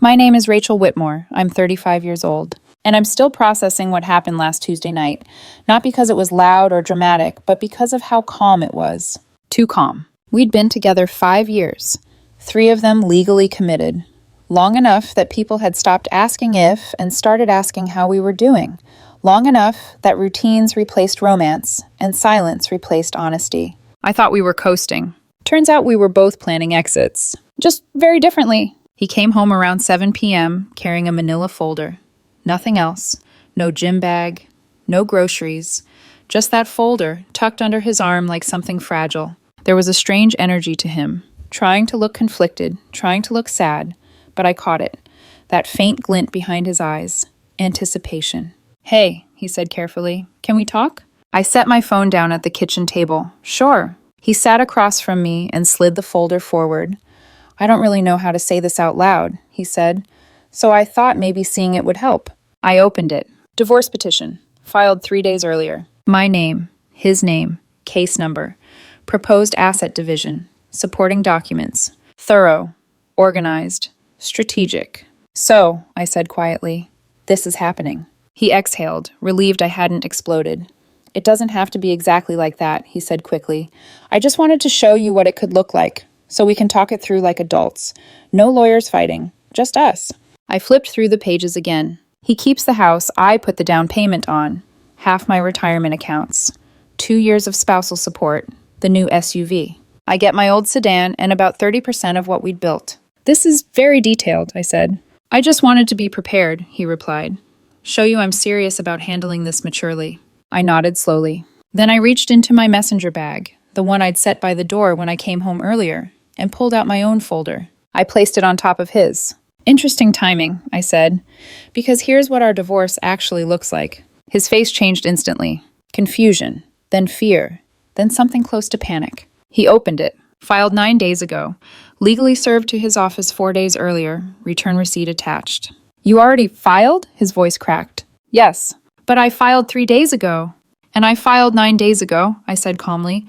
My name is Rachel Whitmore. I'm 35 years old. And I'm still processing what happened last Tuesday night. Not because it was loud or dramatic, but because of how calm it was. Too calm. We'd been together 5 years. 3 of them legally committed. Long enough that people had stopped asking if and started asking how we were doing. Long enough that routines replaced romance and silence replaced honesty. I thought we were coasting. Turns out we were both planning exits. Just very differently. He came home around 7 p.m. carrying a manila folder. Nothing else. No gym bag. No groceries. Just that folder tucked under his arm like something fragile. There was a strange energy to him. Trying to look conflicted. Trying to look sad. But I caught it. That faint glint behind his eyes. Anticipation. "Hey," he said carefully. "Can we talk?" I set my phone down at the kitchen table. "Sure." He sat across from me and slid the folder forward. "I don't really know how to say this out loud," he said, "so I thought maybe seeing it would help." I opened it. Divorce petition, filed 3 days earlier. My name, his name, case number, proposed asset division, supporting documents, thorough, organized, strategic. "So," I said quietly, "this is happening." He exhaled, relieved I hadn't exploded. "It doesn't have to be exactly like that," he said quickly. "I just wanted to show you what it could look like, so we can talk it through like adults. No lawyers fighting, just us." I flipped through the pages again. He keeps the house I put the down payment on, half my retirement accounts, 2 years of spousal support, the new SUV. I get my old sedan and about 30% of what we'd built. "This is very detailed," I said. "I just wanted to be prepared," he replied. "Show you I'm serious about handling this maturely." I nodded slowly. Then I reached into my messenger bag, the one I'd set by the door when I came home earlier, and pulled out my own folder. I placed it on top of his. "Interesting timing," I said, "because here's what our divorce actually looks like." His face changed instantly. Confusion, then fear, then something close to panic. He opened it. Filed 9 days ago. Legally served to his office 4 days earlier. Return receipt attached. "You already filed?" His voice cracked. "Yes, but I filed 3 days ago." "And I filed 9 days ago," I said calmly.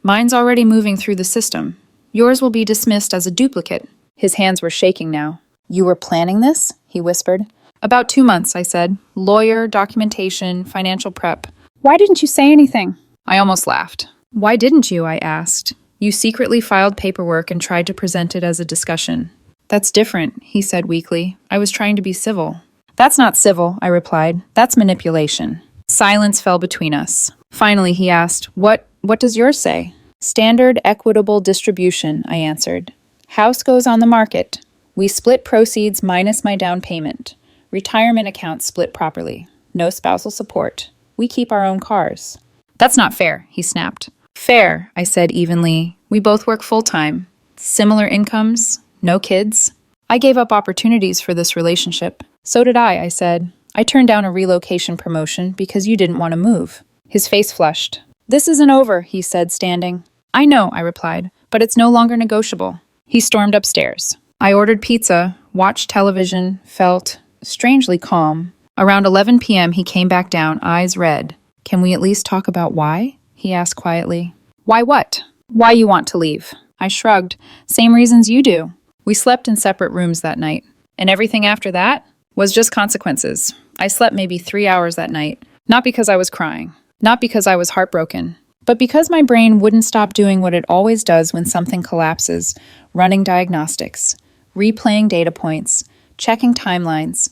"Mine's already moving through the system. Yours will be dismissed as a duplicate." His hands were shaking now. "You were planning this?" he whispered. "About 2 months," I said. "Lawyer, documentation, financial prep." "Why didn't you say anything?" I almost laughed. "Why didn't you?" I asked. "You secretly filed paperwork and tried to present it as a discussion." "That's different," he said weakly. "I was trying to be civil." "That's not civil," I replied. "That's manipulation." Silence fell between us. Finally, he asked, What does yours say?" "Standard equitable distribution," I answered. "House goes on the market. We split proceeds minus my down payment. Retirement accounts split properly. No spousal support. We keep our own cars." "That's not fair," he snapped. "Fair," I said evenly. "We both work full-time. Similar incomes. No kids. I gave up opportunities for this relationship." "So did I said. "I turned down a relocation promotion because you didn't want to move." His face flushed. "This isn't over," he said, standing. "I know," I replied, "but it's no longer negotiable." He stormed upstairs. I ordered pizza, watched television, felt strangely calm. Around 11 p.m., he came back down, eyes red. "Can we at least talk about why?" he asked quietly. "Why what?" "Why you want to leave." I shrugged. "Same reasons you do." We slept in separate rooms that night. And everything after that was just consequences. I slept maybe 3 hours that night. Not because I was crying. Not because I was heartbroken. But because my brain wouldn't stop doing what it always does when something collapses. Running diagnostics. Replaying data points. Checking timelines.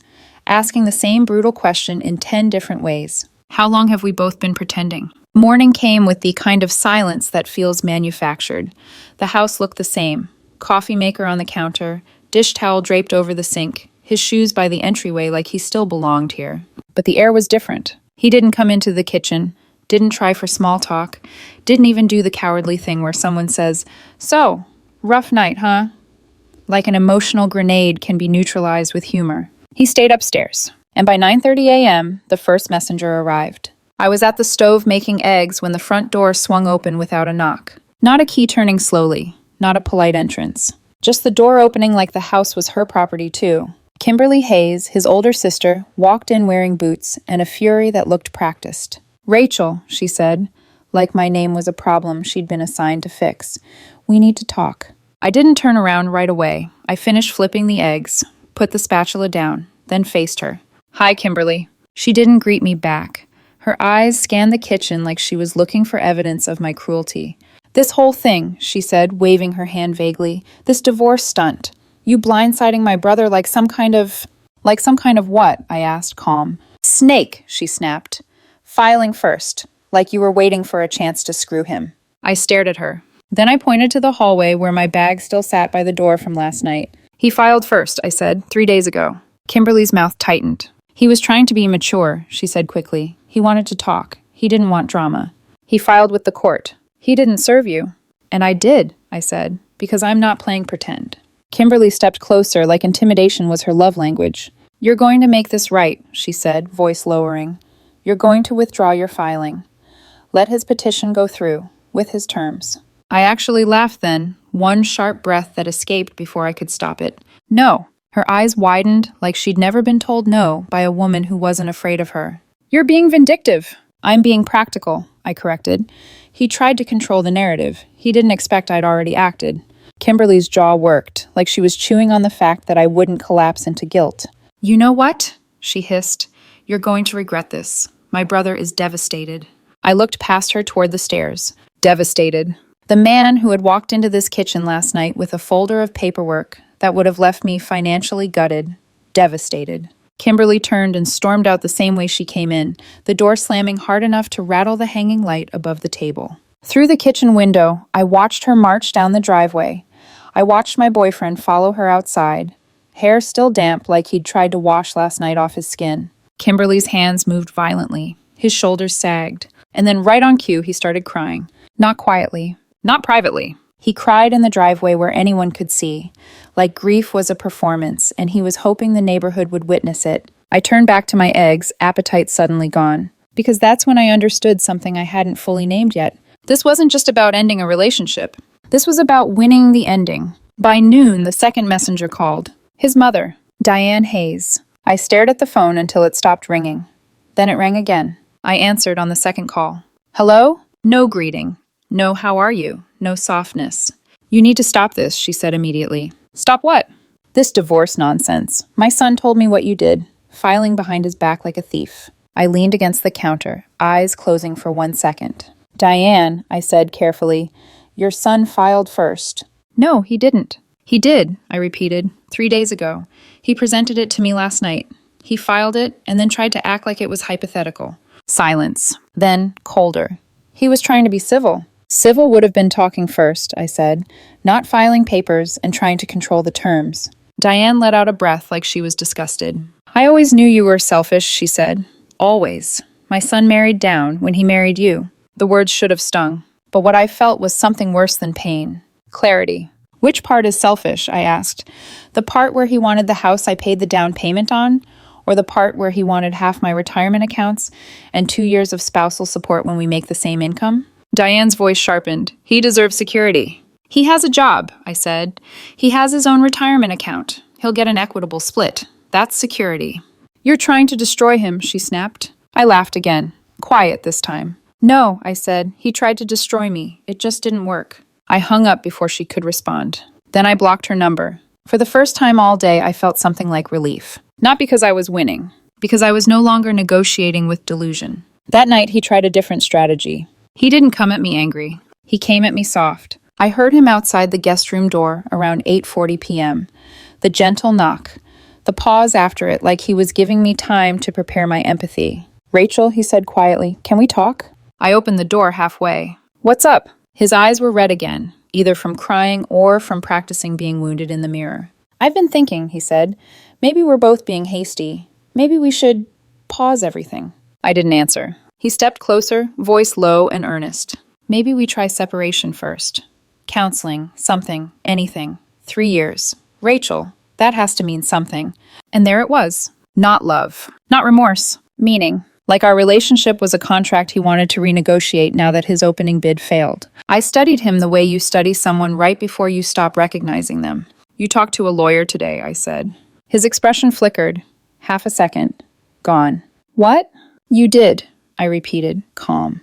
Asking the same brutal question in 10 different ways. How long have we both been pretending? Morning came with the kind of silence that feels manufactured. The house looked the same. Coffee maker on the counter, dish towel draped over the sink, his shoes by the entryway like he still belonged here. But the air was different. He didn't come into the kitchen, didn't try for small talk, didn't even do the cowardly thing where someone says, "So, rough night, huh?" Like an emotional grenade can be neutralized with humor. He stayed upstairs, and by 9:30 a.m., the first messenger arrived. I was at the stove making eggs when the front door swung open without a knock. Not a key turning slowly, not a polite entrance. Just the door opening like the house was her property too. Kimberly Hayes, his older sister, walked in wearing boots and a fury that looked practiced. "Rachel," she said, like my name was a problem she'd been assigned to fix. "We need to talk." I didn't turn around right away. I finished flipping the eggs. put the spatula down, then faced her. "Hi, Kimberly." She didn't greet me back. Her eyes scanned the kitchen like she was looking for evidence of my cruelty. "This whole thing," she said, waving her hand vaguely, "this divorce stunt. You blindsiding my brother like some kind of... Like some kind of what?" I asked, calm. "Snake," she snapped. "Filing first, like you were waiting for a chance to screw him." I stared at her. Then I pointed to the hallway where my bag still sat by the door from last night. "He filed first," I said, 3 days ago. Kimberly's mouth tightened. "He was trying to be mature," she said quickly. "He wanted to talk. He didn't want drama. He filed with the court. He didn't serve you." "And I did," I said, "because I'm not playing pretend." Kimberly stepped closer like intimidation was her love language. "You're going to make this right," she said, voice lowering. "You're going to withdraw your filing. Let his petition go through, with his terms." I actually laughed then, one sharp breath that escaped before I could stop it. "No." Her eyes widened like she'd never been told no by a woman who wasn't afraid of her. "You're being vindictive." "I'm being practical," I corrected. He tried to control the narrative. He didn't expect I'd already acted. Kimberly's jaw worked, like she was chewing on the fact that I wouldn't collapse into guilt. "You know what?" she hissed. "You're going to regret this. My brother is devastated." I looked past her toward the stairs. Devastated. The man who had walked into this kitchen last night with a folder of paperwork that would have left me financially gutted. Devastated. Kimberly turned and stormed out the same way she came in, the door slamming hard enough to rattle the hanging light above the table. Through the kitchen window, I watched her march down the driveway. I watched my boyfriend follow her outside, hair still damp like he'd tried to wash last night off his skin. Kimberly's hands moved violently. His shoulders sagged. And then right on cue, he started crying. Not quietly. Not privately. He cried in the driveway where anyone could see, like grief was a performance, and he was hoping the neighborhood would witness it. I turned back to my eggs, appetite suddenly gone. Because that's when I understood something I hadn't fully named yet. This wasn't just about ending a relationship. This was about winning the ending. By noon, the second messenger called. His mother, Diane Hayes. I stared at the phone until it stopped ringing. Then it rang again. I answered on the second call. "Hello?" No greeting. No "how are you?" No softness. "You need to stop this," she said immediately. "Stop what?" "This divorce nonsense. My son told me what you did, filing behind his back like a thief." I leaned against the counter, eyes closing for 1 second. "Diane," I said carefully, "your son filed first." "No, he didn't." "He did," I repeated, 3 days ago. "He presented it to me last night. He filed it and then tried to act like it was hypothetical." Silence. Then, colder. "He was trying to be civil." "Civil would have been talking first," I said, "not filing papers and trying to control the terms." Diane let out a breath like she was disgusted. "I always knew you were selfish," she said. "Always. My son married down when he married you." The words should have stung. But what I felt was something worse than pain. Clarity. "Which part is selfish?" I asked. "The part where he wanted the house I paid the down payment on? Or the part where he wanted half my retirement accounts and 2 years of spousal support when we make the same income?" Diane's voice sharpened. "He deserves security." "He has a job," I said. "He has his own retirement account. He'll get an equitable split. That's security." "You're trying to destroy him," she snapped. I laughed again. Quiet this time. "No," I said. "He tried to destroy me. It just didn't work." I hung up before she could respond. Then I blocked her number. For the first time all day, I felt something like relief. Not because I was winning, because I was no longer negotiating with delusion. That night, he tried a different strategy. He didn't come at me angry. He came at me soft. I heard him outside the guest room door around 8:40 p.m. The gentle knock. The pause after it, like he was giving me time to prepare my empathy. "Rachel," he said quietly, "can we talk?" I opened the door halfway. "What's up?" His eyes were red again, either from crying or from practicing being wounded in the mirror. "I've been thinking," he said. "Maybe we're both being hasty. Maybe we should pause everything." I didn't answer. He stepped closer, voice low and earnest. "Maybe we try separation first. Counseling, something, anything. 3 years. Rachel, that has to mean something." And there it was. Not love. Not remorse. Meaning. Like our relationship was a contract he wanted to renegotiate now that his opening bid failed. I studied him the way you study someone right before you stop recognizing them. "You talked to a lawyer today," I said. His expression flickered. Half a second. Gone. "What?" "You did," I repeated, calm.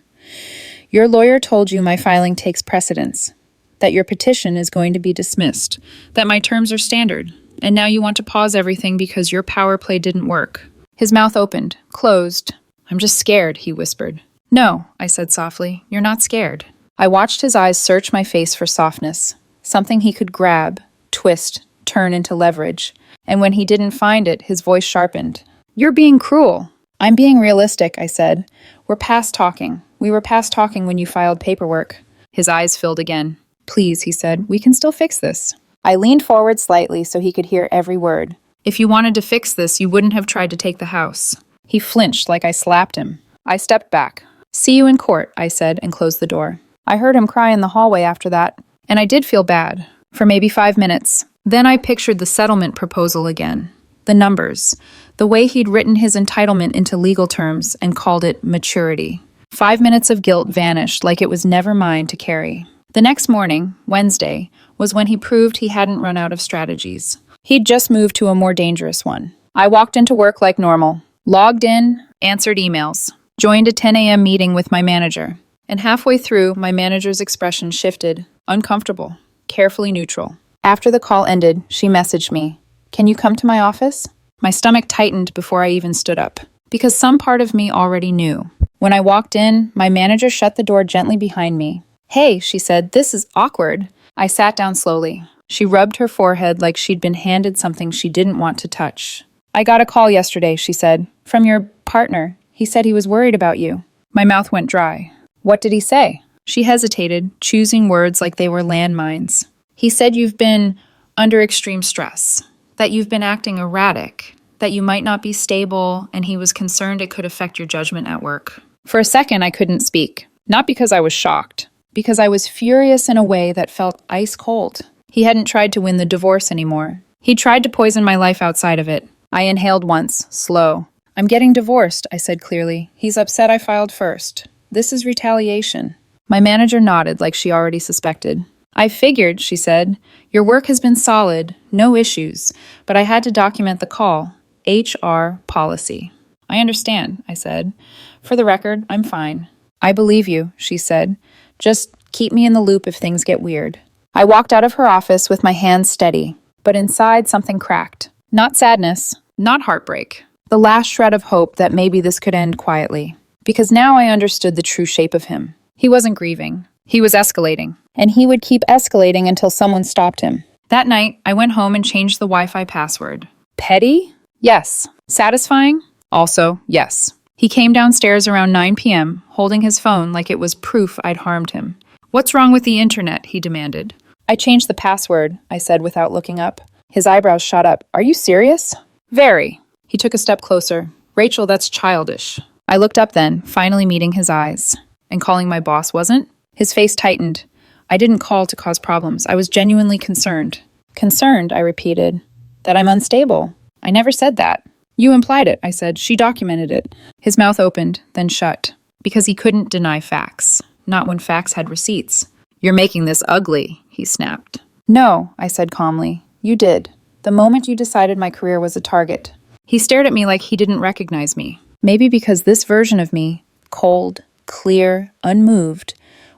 "Your lawyer told you my filing takes precedence, that your petition is going to be dismissed, that my terms are standard. And now you want to pause everything because your power play didn't work. His mouth opened, closed. I'm just scared, he whispered. No, I said softly. You're not scared. I watched his eyes search my face for softness, something he could grab, twist, turn into leverage. And when he didn't find it, his voice sharpened. You're being cruel. I'm being realistic, I said. We're past talking. We were past talking when you filed paperwork. His eyes filled again. Please, he said, we can still fix this. I leaned forward slightly so he could hear every word. If you wanted to fix this, you wouldn't have tried to take the house. He flinched like I slapped him. I stepped back. See you in court, I said, and closed the door. I heard him cry in the hallway after that, and I did feel bad, for maybe 5 minutes. Then I pictured the settlement proposal again. The numbers. The way he'd written his entitlement into legal terms and called it maturity. 5 minutes of guilt vanished like it was never mine to carry. The next morning, Wednesday, was when he proved he hadn't run out of strategies. He'd just moved to a more dangerous one. I walked into work like normal, logged in, answered emails, joined a 10 a.m. meeting with my manager. And halfway through, my manager's expression shifted, uncomfortable, carefully neutral. After the call ended, she messaged me, "Can you come to my office?" My stomach tightened before I even stood up, because some part of me already knew. When I walked in, my manager shut the door gently behind me. "Hey," she said, "this is awkward." I sat down slowly. She rubbed her forehead like she'd been handed something she didn't want to touch. "I got a call yesterday," she said, "from your partner. He said he was worried about you." My mouth went dry. "What did he say?" She hesitated, choosing words like they were landmines. "He said you've been under extreme stress, that you've been acting erratic, that you might not be stable, and he was concerned it could affect your judgment at work." For a second, I couldn't speak. Not because I was shocked, because I was furious in a way that felt ice cold. He hadn't tried to win the divorce anymore. He tried to poison my life outside of it. I inhaled once, slow. "I'm getting divorced," I said clearly. "He's upset I filed first. This is retaliation." My manager nodded like she already suspected. "I figured," she said. "Your work has been solid, no issues, but I had to document the call. HR policy." "I understand," I said. "For the record, I'm fine." "I believe you," she said. "Just keep me in the loop if things get weird." I walked out of her office with my hands steady, but inside something cracked. Not sadness, not heartbreak. The last shred of hope that maybe this could end quietly. Because now I understood the true shape of him. He wasn't grieving. He was escalating. And he would keep escalating until someone stopped him. That night, I went home and changed the Wi-Fi password. Petty? Yes. Satisfying? Also, yes. He came downstairs around 9 p.m., holding his phone like it was proof I'd harmed him. "What's wrong with the internet?" he demanded. "I changed the password," I said without looking up. His eyebrows shot up. "Are you serious?" "Very." He took a step closer. "Rachel, that's childish." I looked up then, finally meeting his eyes. "And calling my boss wasn't?" His face tightened. "I didn't call to cause problems. I was genuinely concerned." "Concerned," I repeated. "That I'm unstable." "I never said that." "You implied it," I said. "She documented it." His mouth opened, then shut. Because he couldn't deny facts. Not when facts had receipts. "You're making this ugly," he snapped. "No," I said calmly. "You did. The moment you decided my career was a target." He stared at me like he didn't recognize me. Maybe because this version of me, cold, clear, unmoved,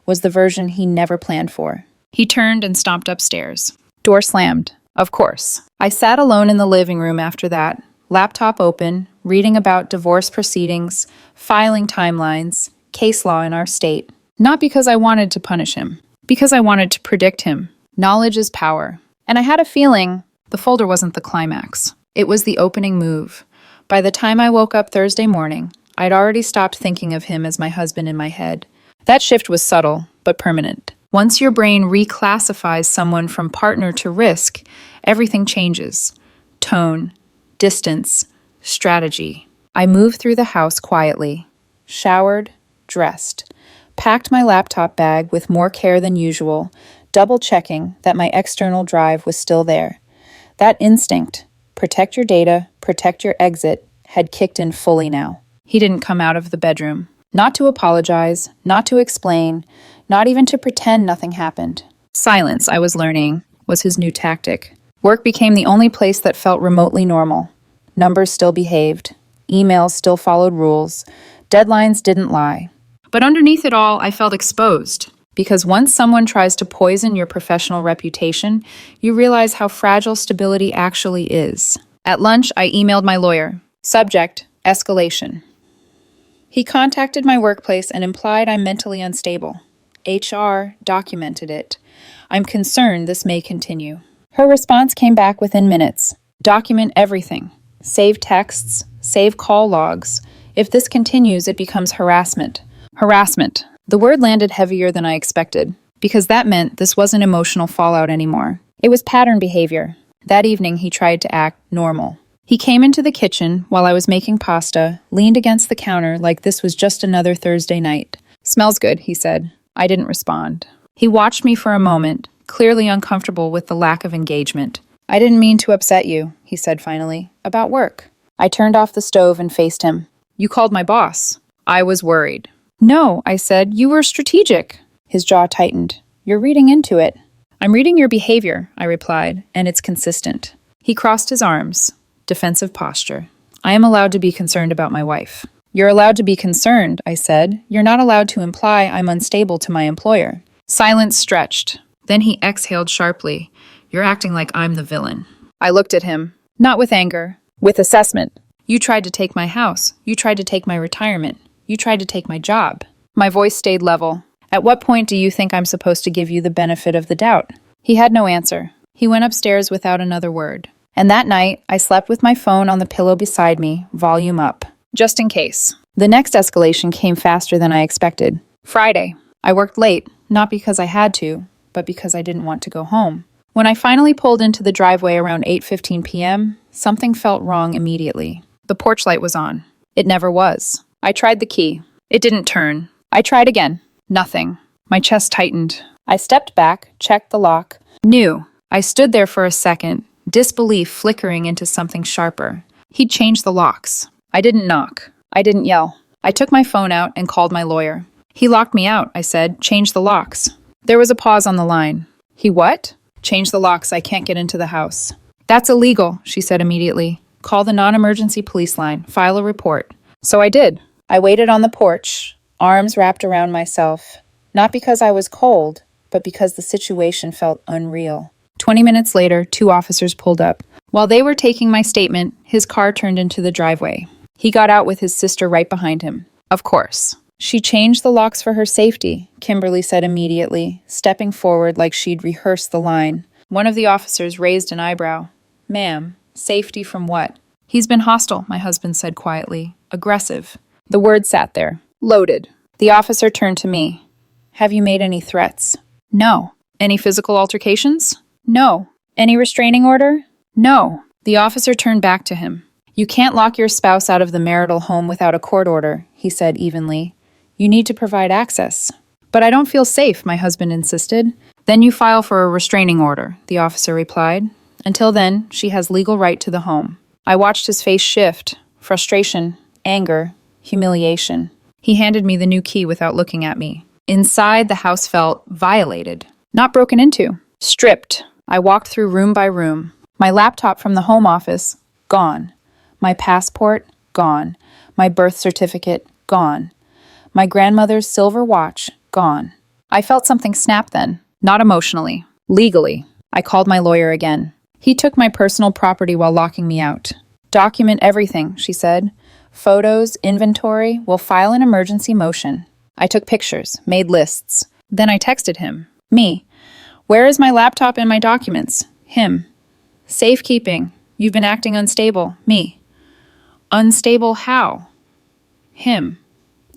was the version he never planned for. He turned and stomped upstairs. Door slammed. Of course. I sat alone in the living room after that, laptop open, reading about divorce proceedings, filing timelines, case law in our state. Not because I wanted to punish him. Because I wanted to predict him. Knowledge is power. And I had a feeling the folder wasn't the climax. It was the opening move. By the time I woke up Thursday morning, I'd already stopped thinking of him as my husband in my head. That shift was subtle, but permanent. Once your brain reclassifies someone from partner to risk, everything changes. Tone, distance, strategy. I moved through the house quietly, showered, dressed, packed my laptop bag with more care than usual, double-checking that my external drive was still there. That instinct, protect your data, protect your exit, had kicked in fully now. He didn't come out of the bedroom. Not to apologize, not to explain, not even to pretend nothing happened. Silence, I was learning, was his new tactic. Work became the only place that felt remotely normal. Numbers still behaved. Emails still followed rules. Deadlines didn't lie. But underneath it all, I felt exposed. Because once someone tries to poison your professional reputation, you realize how fragile stability actually is. At lunch, I emailed my lawyer. Subject: escalation. He contacted my workplace and implied I'm mentally unstable. HR documented it. I'm concerned this may continue. Her response came back within minutes. Document everything. Save texts. Save call logs. If this continues, it becomes harassment. Harassment. The word landed heavier than I expected, because that meant this wasn't emotional fallout anymore. It was pattern behavior. That evening, he tried to act normal. He came into the kitchen while I was making pasta, leaned against the counter like this was just another Thursday night. "Smells good," he said. I didn't respond. He watched me for a moment, clearly uncomfortable with the lack of engagement. "I didn't mean to upset you," he said finally. "About work." I turned off the stove and faced him. "You called my boss." I was worried. "No," I said. "You were strategic." His jaw tightened. "You're reading into it." "I'm reading your behavior," I replied, "and it's consistent." He crossed his arms. Defensive posture. "I am allowed to be concerned about my wife." "You're allowed to be concerned," I said. "You're not allowed to imply I'm unstable to my employer." Silence stretched. Then he exhaled sharply. "You're acting like I'm the villain." I looked at him, not with anger, with assessment. "You tried to take my house. You tried to take my retirement. You tried to take my job." My voice stayed level. "At what point do you think I'm supposed to give you the benefit of the doubt?" He had no answer. He went upstairs without another word. And that night, I slept with my phone on the pillow beside me, volume up, just in case. The next escalation came faster than I expected. Friday. I worked late, not because I had to, but because I didn't want to go home. When I finally pulled into the driveway around 8:15 p.m., something felt wrong immediately. The porch light was on. It never was. I tried the key. It didn't turn. I tried again. Nothing. My chest tightened. I stepped back, checked the lock. Knew. I stood there for a second, disbelief flickering into something sharper. He'd changed the locks. I didn't knock. I didn't yell. I took my phone out and called my lawyer. "He locked me out," I said. "Change the locks." There was a pause on the line. "He what?" "Change the locks. I can't get into the house." "That's illegal," she said immediately. "Call the non-emergency police line. File a report." So I did. I waited on the porch, arms wrapped around myself. Not because I was cold, but because the situation felt unreal. 20 minutes later, 2 officers pulled up. While they were taking my statement, his car turned into the driveway. He got out with his sister right behind him. Of course. "She changed the locks for her safety," Kimberly said immediately, stepping forward like she'd rehearsed the line. One of the officers raised an eyebrow. "Ma'am, safety from what?" "He's been hostile," my husband said quietly. "Aggressive." The word sat there. Loaded. The officer turned to me. "Have you made any threats?" "No." "Any physical altercations?" "No." "Any restraining order?" "No." The officer turned back to him. "You can't lock your spouse out of the marital home without a court order," he said evenly. "You need to provide access." "But I don't feel safe," my husband insisted. "Then you file for a restraining order," the officer replied. "Until then, she has legal right to the home." I watched his face shift. Frustration, anger, humiliation. He handed me the new key without looking at me. Inside, the house felt violated. Not broken into. Stripped. I walked through room by room. My laptop from the home office, gone. My passport, gone. My birth certificate, gone. My grandmother's silver watch, gone. I felt something snap then. Not emotionally. Legally. I called my lawyer again. He took my personal property while locking me out. "Document everything," she said. "Photos, inventory, we'll file an emergency motion." I took pictures, made lists. Then I texted him. Me. "Where is my laptop and my documents?" Him. "Safekeeping. You've been acting unstable." Me. "Unstable how?" Him.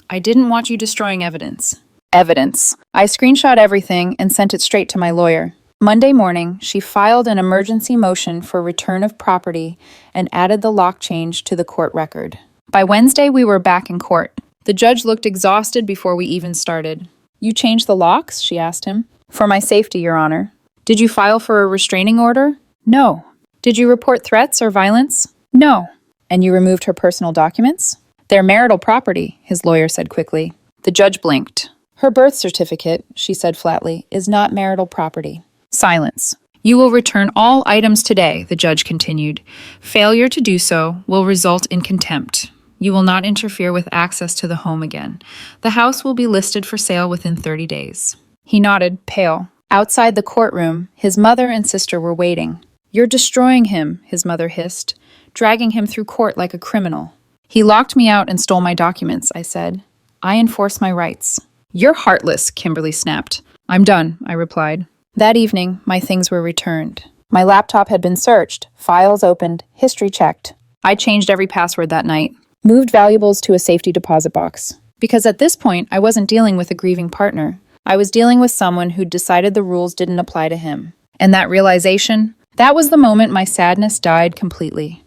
"I didn't want you destroying evidence." Evidence. I screenshot everything and sent it straight to my lawyer. Monday morning, she filed an emergency motion for return of property and added the lock change to the court record. By Wednesday, we were back in court. The judge looked exhausted before we even started. "You changed the locks?" she asked him. "For my safety, Your Honor." "Did you file for a restraining order?" "No." "Did you report threats or violence?" "No." "And you removed her personal documents?" "They're marital property," his lawyer said quickly. The judge blinked. "Her birth certificate," she said flatly, "is not marital property." Silence. "You will return all items today," the judge continued. "Failure to do so will result in contempt. You will not interfere with access to the home again. The house will be listed for sale within 30 days. He nodded, pale. Outside the courtroom, his mother and sister were waiting. "You're destroying him," his mother hissed, "dragging him through court like a criminal." "He locked me out and stole my documents," I said. "I enforce my rights." "You're heartless," Kimberly snapped. "I'm done," I replied. That evening, my things were returned. My laptop had been searched, files opened, history checked. I changed every password that night, moved valuables to a safety deposit box. Because at this point, I wasn't dealing with a grieving partner. I was dealing with someone who'd decided the rules didn't apply to him. And that realization, that was the moment my sadness died completely.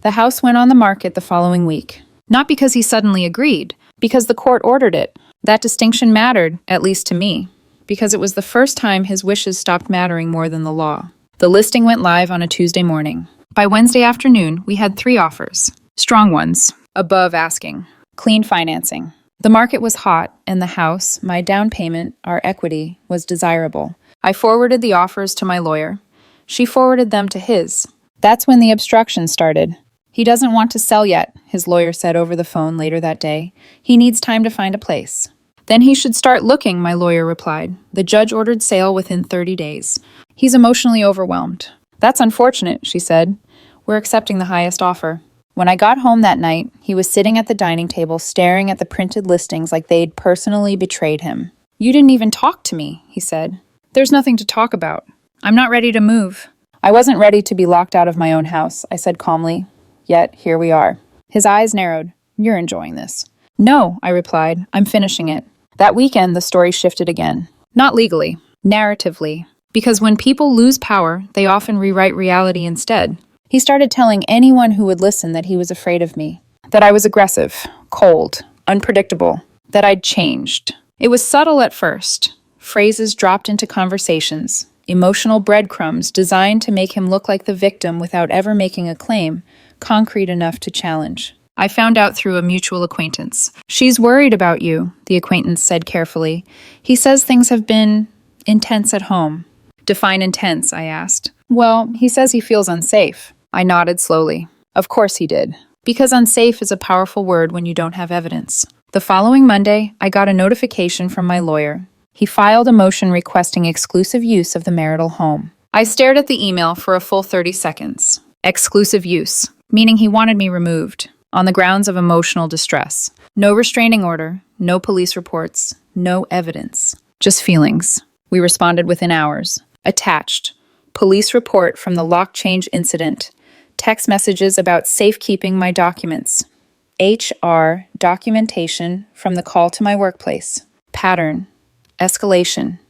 The house went on the market the following week. Not because he suddenly agreed, because the court ordered it. That distinction mattered, at least to me, because it was the first time his wishes stopped mattering more than the law. The listing went live on a Tuesday morning. By Wednesday afternoon, we had 3 offers. Strong ones, above asking. Clean financing. The market was hot, and the house, my down payment, our equity, was desirable. I forwarded the offers to my lawyer. She forwarded them to his. That's when the obstruction started. "He doesn't want to sell yet," his lawyer said over the phone later that day. "He needs time to find a place." "Then he should start looking," my lawyer replied. "The judge ordered sale within 30 days. He's emotionally overwhelmed." "That's unfortunate," she said. "We're accepting the highest offer." When I got home that night, he was sitting at the dining table staring at the printed listings like they'd personally betrayed him. "You didn't even talk to me," he said. "There's nothing to talk about. I'm not ready to move." "I wasn't ready to be locked out of my own house," I said calmly. "Yet, here we are." His eyes narrowed. "You're enjoying this." "No," I replied. "I'm finishing it." That weekend, the story shifted again. Not legally, narratively. Because when people lose power, they often rewrite reality instead. He started telling anyone who would listen that he was afraid of me, that I was aggressive, cold, unpredictable, that I'd changed. It was subtle at first. Phrases dropped into conversations, emotional breadcrumbs designed to make him look like the victim without ever making a claim, concrete enough to challenge. I found out through a mutual acquaintance. "She's worried about you," the acquaintance said carefully. "He says things have been intense at home." "Define intense," I asked. "Well, he says he feels unsafe." I nodded slowly. Of course he did. Because unsafe is a powerful word when you don't have evidence. The following Monday, I got a notification from my lawyer. He filed a motion requesting exclusive use of the marital home. I stared at the email for a full 30 seconds. Exclusive use, meaning he wanted me removed, on the grounds of emotional distress. No restraining order, no police reports, no evidence. Just feelings. We responded within hours. Attached. Police report from the lock change incident. Text messages about safekeeping my documents. HR documentation from the call to my workplace. Pattern. Escalation.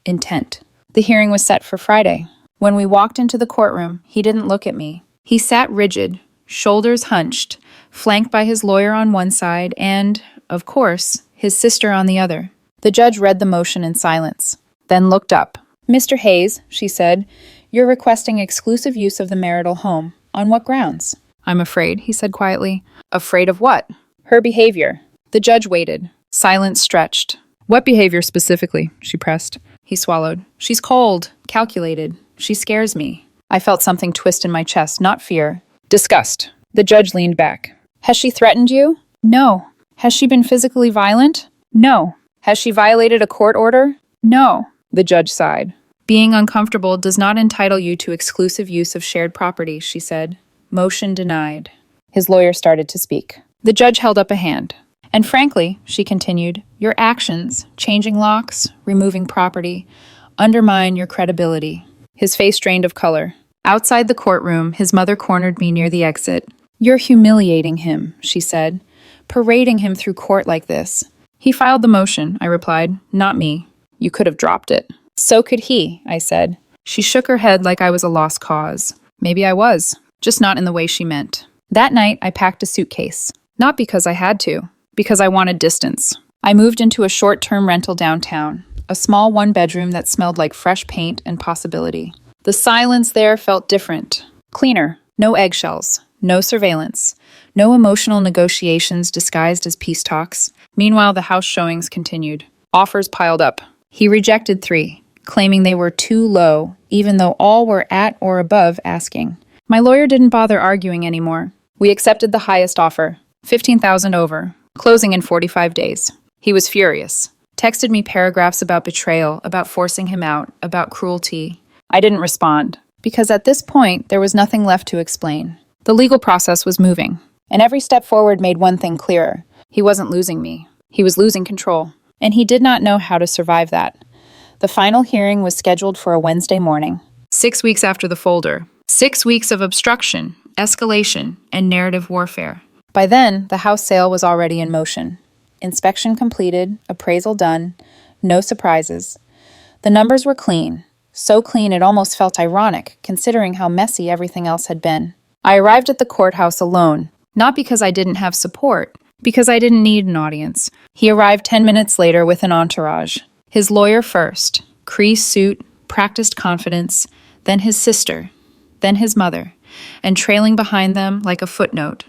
Intent. The hearing was set for Friday. When we walked into the courtroom, he didn't look at me. He sat rigid, shoulders hunched, flanked by his lawyer on one side and, of course, his sister on the other. The judge read the motion in silence, then looked up. "Mr. Hayes," she said, "you're requesting exclusive use of the marital home. On what grounds?" "I'm afraid," he said quietly. "Afraid of what?" "Her behavior." The judge waited. Silence stretched. "What behavior specifically?" she pressed. He swallowed. "She's cold, calculated. She scares me." I felt something twist in my chest, not fear. Disgust. The judge leaned back. "Has she threatened you?" "No." "Has she been physically violent?" "No." "Has she violated a court order?" "No." The judge sighed. "Being uncomfortable does not entitle you to exclusive use of shared property," she said. Motion denied. His lawyer started to speak. The judge held up a hand. "And frankly," she continued, "your actions, changing locks, removing property, undermine your credibility." His face drained of color. Outside the courtroom, his mother cornered me near the exit. "You're humiliating him," she said, "parading him through court like this." "He filed the motion," I replied, "not me. You could have dropped it." "So could he," I said. She shook her head like I was a lost cause. Maybe I was, just not in the way she meant. That night, I packed a suitcase. Not because I had to, because I wanted distance. I moved into a short-term rental downtown, a small one-bedroom that smelled like fresh paint and possibility. The silence there felt different, cleaner, no eggshells, no surveillance, no emotional negotiations disguised as peace talks. Meanwhile, the house showings continued. Offers piled up. He rejected 3, claiming they were too low, even though all were at or above asking. My lawyer didn't bother arguing anymore. We accepted the highest offer, $15,000 over, closing in 45 days. He was furious. Texted me paragraphs about betrayal, about forcing him out, about cruelty. I didn't respond, because at this point, there was nothing left to explain. The legal process was moving, and every step forward made one thing clearer. He wasn't losing me. He was losing control, and he did not know how to survive that. The final hearing was scheduled for a Wednesday morning. 6 weeks after the folder. 6 weeks of obstruction, escalation, and narrative warfare. By then, the house sale was already in motion. Inspection completed, appraisal done, no surprises. The numbers were clean, so clean it almost felt ironic, considering how messy everything else had been. I arrived at the courthouse alone, not because I didn't have support, because I didn't need an audience. He arrived 10 minutes later with an entourage. His lawyer first, creased suit, practiced confidence, then his sister, then his mother, and trailing behind them like a footnote.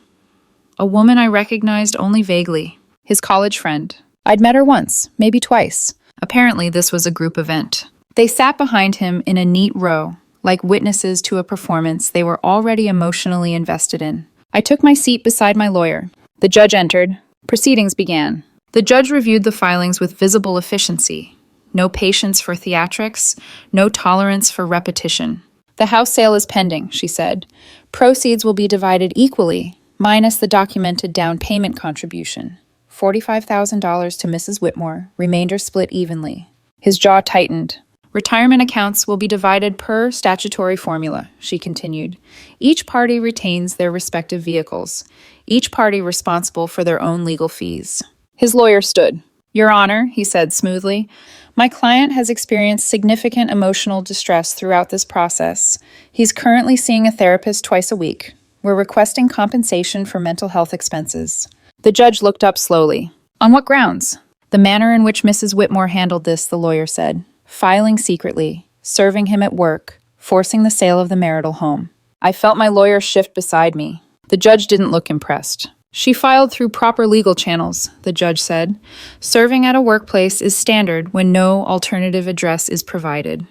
A woman I recognized only vaguely. His college friend. I'd met her once, maybe twice. Apparently, this was a group event. They sat behind him in a neat row, like witnesses to a performance they were already emotionally invested in. I took my seat beside my lawyer. The judge entered. Proceedings began. The judge reviewed the filings with visible efficiency. No patience for theatrics, no tolerance for repetition. The house sale is pending, she said. Proceeds will be divided equally, minus the documented down payment contribution. $45,000 to Mrs. Whitmore, remainder split evenly. His jaw tightened. Retirement accounts will be divided per statutory formula, she continued. Each party retains their respective vehicles, each party responsible for their own legal fees. His lawyer stood. Your Honor, he said smoothly, my client has experienced significant emotional distress throughout this process. He's currently seeing a therapist twice a week. We're requesting compensation for mental health expenses. The judge looked up slowly. On what grounds? The manner in which Mrs. Whitmore handled this, the lawyer said. Filing secretly, serving him at work, forcing the sale of the marital home. I felt my lawyer shift beside me. The judge didn't look impressed. She filed through proper legal channels, the judge said. Serving at a workplace is standard when no alternative address is provided,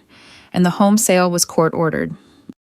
and the home sale was court-ordered.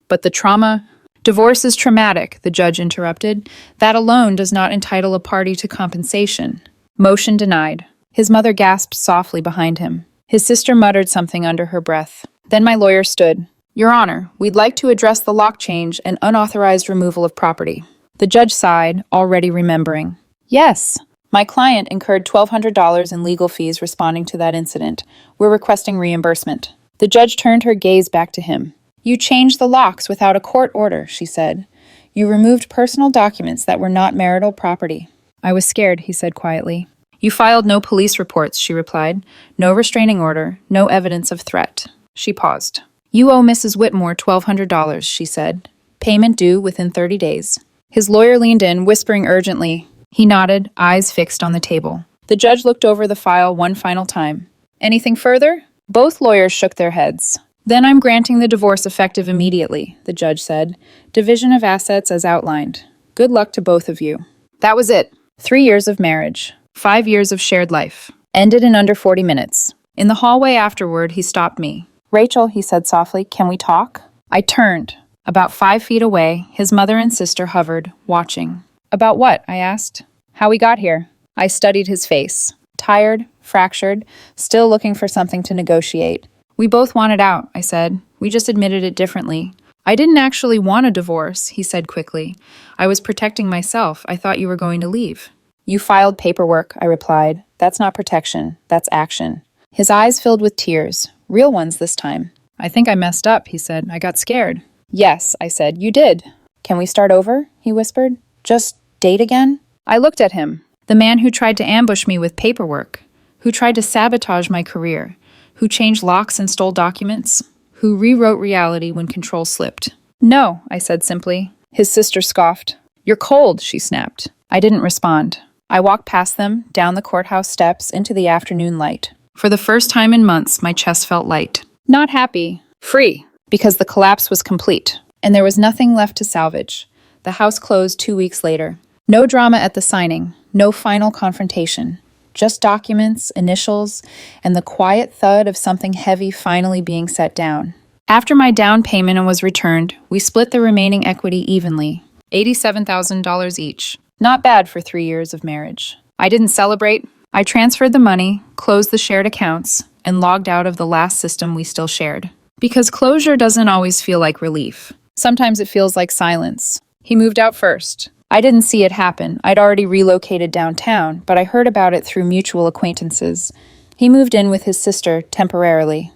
But the trauma... Divorce is traumatic, the judge interrupted. That alone does not entitle a party to compensation. Motion denied. His mother gasped softly behind him. His sister muttered something under her breath. Then my lawyer stood. Your Honor, we'd like to address the lock change and unauthorized removal of property. The judge sighed, already remembering. Yes. My client incurred $1,200 in legal fees responding to that incident. We're requesting reimbursement. The judge turned her gaze back to him. You changed the locks without a court order, she said. You removed personal documents that were not marital property. I was scared, he said quietly. You filed no police reports, she replied. No restraining order, no evidence of threat. She paused. You owe Mrs. Whitmore $1,200, she said. Payment due within 30 days. His lawyer leaned in, whispering urgently. He nodded, eyes fixed on the table. The judge looked over the file one final time. Anything further? Both lawyers shook their heads. Then I'm granting the divorce effective immediately, the judge said. Division of assets as outlined. Good luck to both of you. That was it. 3 years of marriage. 5 years of shared life. Ended in under 40 minutes. In the hallway afterward, he stopped me. Rachel, he said softly, can we talk? I turned. About 5 feet away, his mother and sister hovered, watching. About what? I asked. How we got here. I studied his face. Tired, fractured, still looking for something to negotiate. We both wanted out, I said. We just admitted it differently. I didn't actually want a divorce, he said quickly. I was protecting myself. I thought you were going to leave. You filed paperwork, I replied. That's not protection. That's action. His eyes filled with tears. Real ones this time. I think I messed up, he said. I got scared. Yes, I said. You did. Can we start over? He whispered. Just date again? I looked at him. The man who tried to ambush me with paperwork. Who tried to sabotage my career. Who changed locks and stole documents, who rewrote reality when control slipped. No, I said simply. His sister scoffed. You're cold, she snapped. I didn't respond. I walked past them, down the courthouse steps, into the afternoon light. For the first time in months, my chest felt light. Not happy, free, because the collapse was complete, and there was nothing left to salvage. The house closed 2 weeks later. No drama at the signing, no final confrontation. Just documents, initials, and the quiet thud of something heavy finally being set down. After my down payment was returned, we split the remaining equity evenly, $87,000 each. Not bad for 3 years of marriage. I didn't celebrate. I transferred the money, closed the shared accounts, and logged out of the last system we still shared. Because closure doesn't always feel like relief. Sometimes it feels like silence. He moved out first. I didn't see it happen. I'd already relocated downtown, but I heard about it through mutual acquaintances. He moved in with his sister temporarily.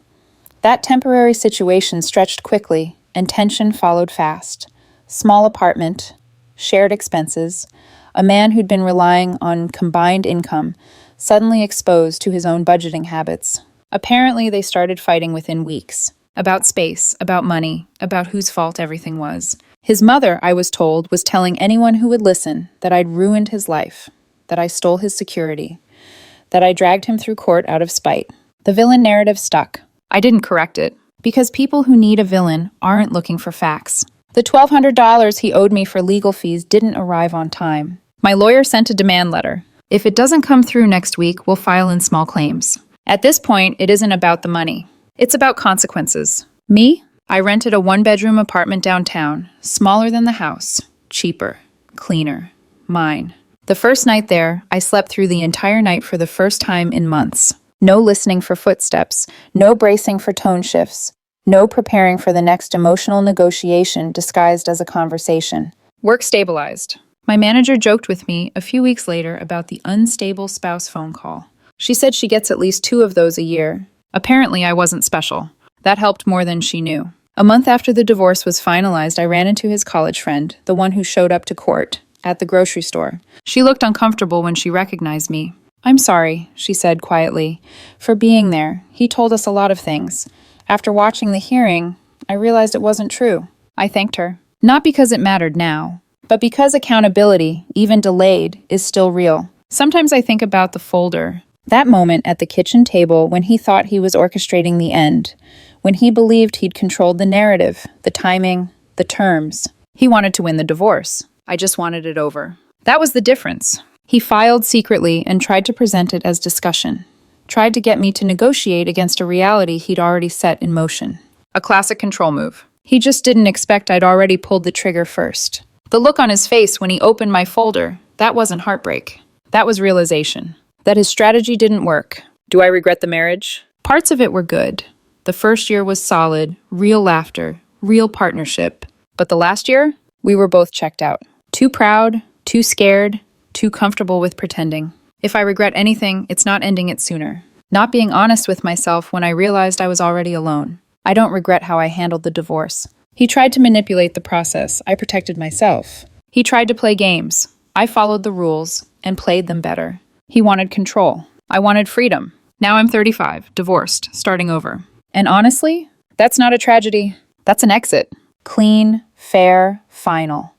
That temporary situation stretched quickly, and tension followed fast. Small apartment, shared expenses, a man who'd been relying on combined income, suddenly exposed to his own budgeting habits. Apparently, they started fighting within weeks. About space, about money, about whose fault everything was. His mother, I was told, was telling anyone who would listen that I'd ruined his life, that I stole his security, that I dragged him through court out of spite. The villain narrative stuck. I didn't correct it, because people who need a villain aren't looking for facts. The $1,200 he owed me for legal fees didn't arrive on time. My lawyer sent a demand letter. If it doesn't come through next week, we'll file in small claims. At this point, it isn't about the money. It's about consequences. Me? I rented a one-bedroom apartment downtown, smaller than the house, cheaper, cleaner, mine. The first night there, I slept through the entire night for the first time in months. No listening for footsteps, no bracing for tone shifts, no preparing for the next emotional negotiation disguised as a conversation. Work stabilized. My manager joked with me a few weeks later about the unstable spouse phone call. She said she gets at least 2 of those a year. Apparently, I wasn't special. That helped more than she knew. A month after the divorce was finalized, I ran into his college friend, the one who showed up to court, at the grocery store. She looked uncomfortable when she recognized me. "I'm sorry," she said quietly, "for being there. He told us a lot of things. After watching the hearing, I realized it wasn't true." I thanked her. Not because it mattered now, but because accountability, even delayed, is still real. Sometimes I think about the folder. That moment at the kitchen table when he thought he was orchestrating the end, when he believed he'd controlled the narrative, the timing, the terms. He wanted to win the divorce. I just wanted it over. That was the difference. He filed secretly and tried to present it as discussion. Tried to get me to negotiate against a reality he'd already set in motion. A classic control move. He just didn't expect I'd already pulled the trigger first. The look on his face when he opened my folder, that wasn't heartbreak. That was realization. That his strategy didn't work. Do I regret the marriage? Parts of it were good. The first year was solid, real laughter, real partnership. But the last year, we were both checked out. Too proud, too scared, too comfortable with pretending. If I regret anything, it's not ending it sooner. Not being honest with myself when I realized I was already alone. I don't regret how I handled the divorce. He tried to manipulate the process. I protected myself. He tried to play games. I followed the rules and played them better. He wanted control. I wanted freedom. Now I'm 35, divorced, starting over. And honestly, that's not a tragedy. That's an exit. Clean, fair, final.